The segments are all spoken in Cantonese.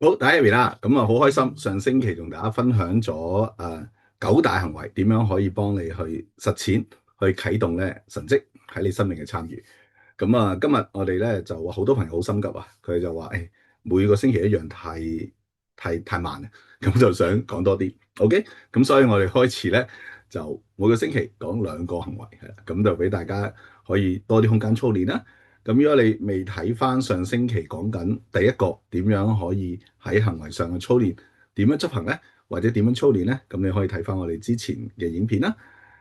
好，第一位啦，咁啊好開心，上星期同大家分享咗九大行為點樣可以幫你去實踐，去啟動咧神蹟喺你生命嘅參與。咁啊，今日我哋咧就好多朋友好心急啊，佢就話每個星期一樣太慢啦，咁就想講多啲。OK，咁所以我哋開始咧就每個星期講兩個行為，係啦，咁就俾大家可以多啲空間操練啦。咁如果你未睇翻上星期講緊第一個點樣可以喺行為上嘅操練，點樣執行呢？或者點樣操練呢？咁你可以睇翻我哋之前嘅影片啦。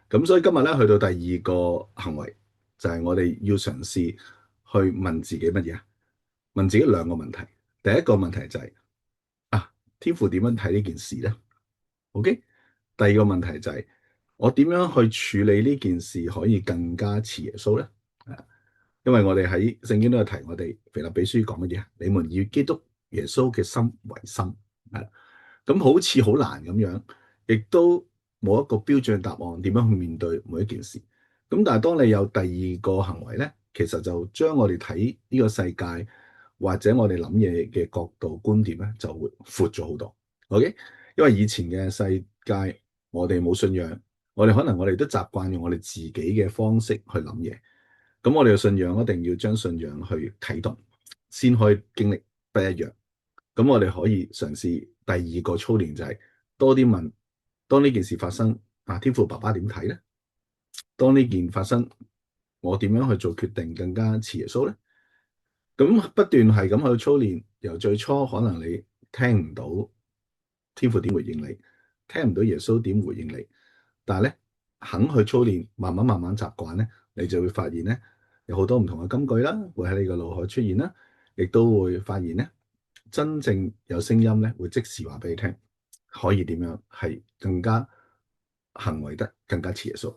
咁所以今日咧去到第二個行為，就係我哋要嘗試去問自己乜嘢啊？問自己兩個問題。第一個問題就係天父點樣睇呢件事呢？OK。第二個問題就係我點樣去處理呢件事可以更加似耶穌呢？因為我哋喺聖經都有提我哋腓立比書講乜嘢？你們以基督耶穌嘅心為心，係啦。咁好似好難咁樣，亦都冇一個標準答案點樣去面對每一件事。咁但係當你有第二個行為咧，其實就將我哋睇呢個世界或者我哋諗嘢嘅角度觀點咧，就會闊咗好多。OK，因為以前嘅世界我哋冇信仰，我哋都習慣用我哋自己嘅方式去諗嘢。咁我哋嘅信仰一定要將信仰去啟動，先可以經歷不一樣。咁我哋可以嘗試第二個操練就係多啲問，當呢件事發生，天父爸爸點睇咧？當呢件發生，我點樣去做決定更加似耶穌咧？咁不斷係咁去操練，由最初可能你聽唔到天父點回應你，聽唔到耶穌點回應你，但係咧肯去操練，慢慢習慣咧，你就會發現咧有好多唔同嘅金句啦，會喺你個腦海出現啦，亦都會發現咧真正有聲音咧會即時話俾你聽，可以點樣係更加行為得更加似耶穌。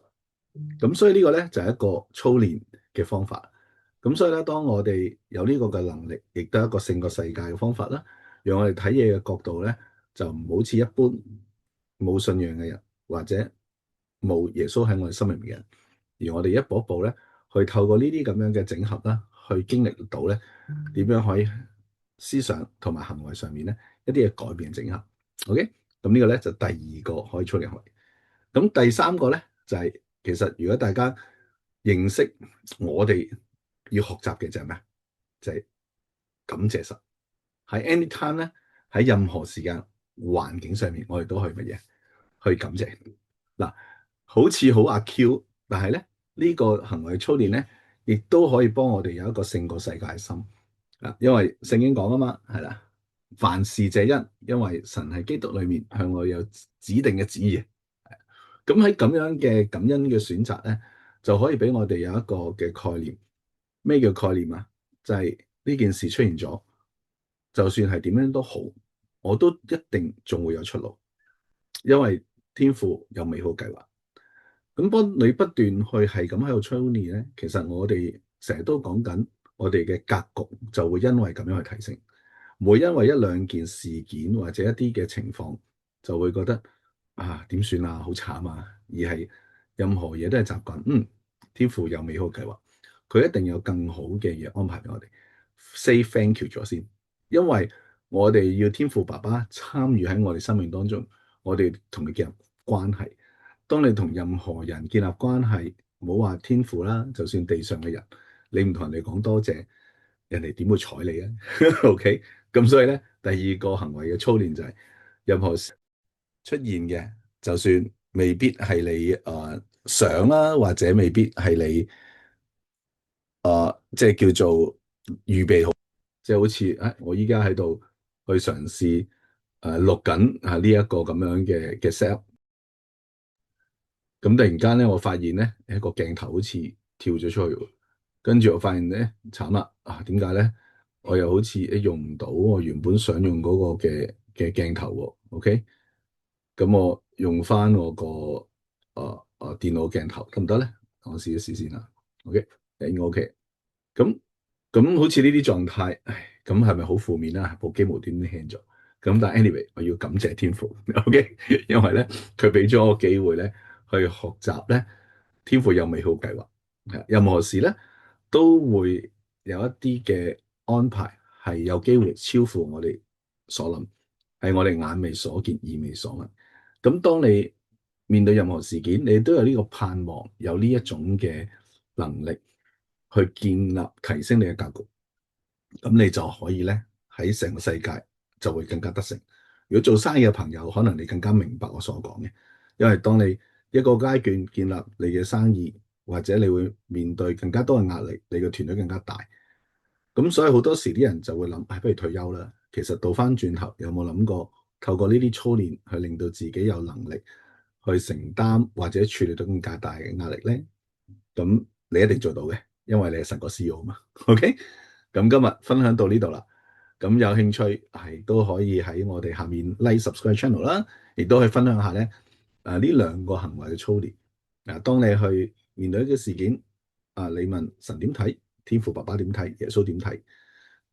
咁所以呢個咧就係一個操練嘅方法。咁所以咧，當我哋有呢個嘅能力，亦都係一個勝過世界嘅方法啦。讓我哋睇嘢嘅角度咧，就唔好似一般冇信仰嘅人，或者冇耶穌喺我哋心入面嘅人，而我哋一步一步咧，去透過呢啲咁樣嘅整合啦，去經歷到咧點樣可以思想同埋行為上面咧一啲嘅改變整合。OK，咁呢個咧就第二個可以操練行為。咁第三個咧就係、其實如果大家認識我哋要學習嘅就係咩？就係、感謝神喺 anytime 咧，喺任何時間環境上面，我哋都可以乜嘢去感謝嗱，好似好阿 Q，但係咧呢個行為操練咧，亦都可以幫我哋有一個勝過世界嘅心因為聖經講啊嘛，係啦，凡事謝恩，因為神喺基督裏面向我有指定嘅旨意。咁喺咁樣嘅感恩嘅選擇咧，就可以俾我哋有一個嘅概念。咩叫概念啊？就係呢件事出現咗，就算係點樣都好，我都一定仲會有出路，因為天父有美好計劃。咁當你不斷去係咁喺度操練咧，其實我哋成日都講緊，我哋嘅格局就會因為咁樣去提升，唔會因為一兩件事件或者一啲嘅情況就會覺得點算啊，好慘啊，而係任何嘢都係習慣，天父有美好計劃，佢一定有更好嘅嘢安排俾我哋。Say thank you 咗先，因為我哋要天父爸爸參與喺我哋生命當中，我哋同佢建立關係。當你同任何人建立關係，唔好話天父啦，就算地上嘅人，你唔同人哋講多謝，人哋點會睬你啊？OK，咁所以咧，第二個行為嘅操練就係、任何事出現嘅，就算未必係你想啦，或者未必係你即係叫做預備好，即係好似我依家喺度去嘗試錄緊呢一個咁樣嘅 set。咁突然間咧，我發現咧一個鏡頭好似跳咗出去喎，跟住我發現咧慘啦點解咧？我又好似用唔到我原本想用嗰個嘅鏡頭喎。OK，咁我用翻我個電腦鏡頭得唔得咧？我試一試先啦。OK，應該 OK。咁咁好似呢啲狀態，咁係咪好負面啦？部機無端端輕咗。咁但係 anyway，我要感謝天父，OK，因為咧佢俾咗我機會咧去學習咧，天父有美好計劃，任何事咧都會有一啲嘅安排係有機會超乎我哋所諗，係我哋眼未所見、耳未所聞。咁當你面對任何事件，你都有呢個盼望，有呢一種嘅能力去建立、提升你嘅格局，咁你就可以咧喺成個世界就會更加得勝。如果做生意嘅朋友，可能你更加明白我所講嘅，因為當你一個階段建立你嘅生意，或者你會面對更加多嘅壓力，你嘅團隊更加大。咁所以好多時啲人就會諗，不如退休啦。其實倒翻轉頭，有冇諗過透過呢啲操練，去令到自己有能力去承擔或者處理到更加大嘅壓力咧？咁你一定做到嘅，因為你係神國 CEO 嘛。OK，咁今日分享到呢度啦。咁有興趣係都可以喺我哋下面 like subscribe channel 啦，亦都可以分享下咧。呢兩個行為嘅操練。當你去面對一個事件，你問神點睇，天父爸爸點睇，耶穌點睇，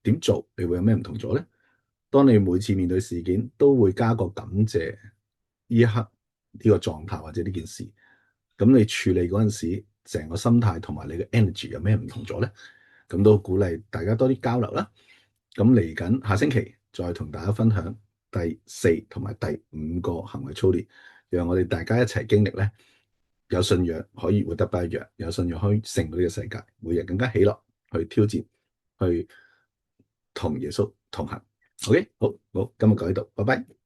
點做，你會有咩唔同咗咧？當你每次面對事件，都會加個感謝呢一刻呢個狀態或者呢件事，咁你處理嗰陣時，成個心態同埋你嘅 energy 有咩唔同咗咧？咁都鼓勵大家多啲交流啦。咁嚟緊下星期再同大家分享第4同埋第5個行為操練，讓我哋大家一齊經歷咧，有信仰可以活得不一樣，有信仰可以勝到呢個世界，每日更加喜樂去挑戰，去同耶穌同行。OK，好，今日講呢度，拜拜。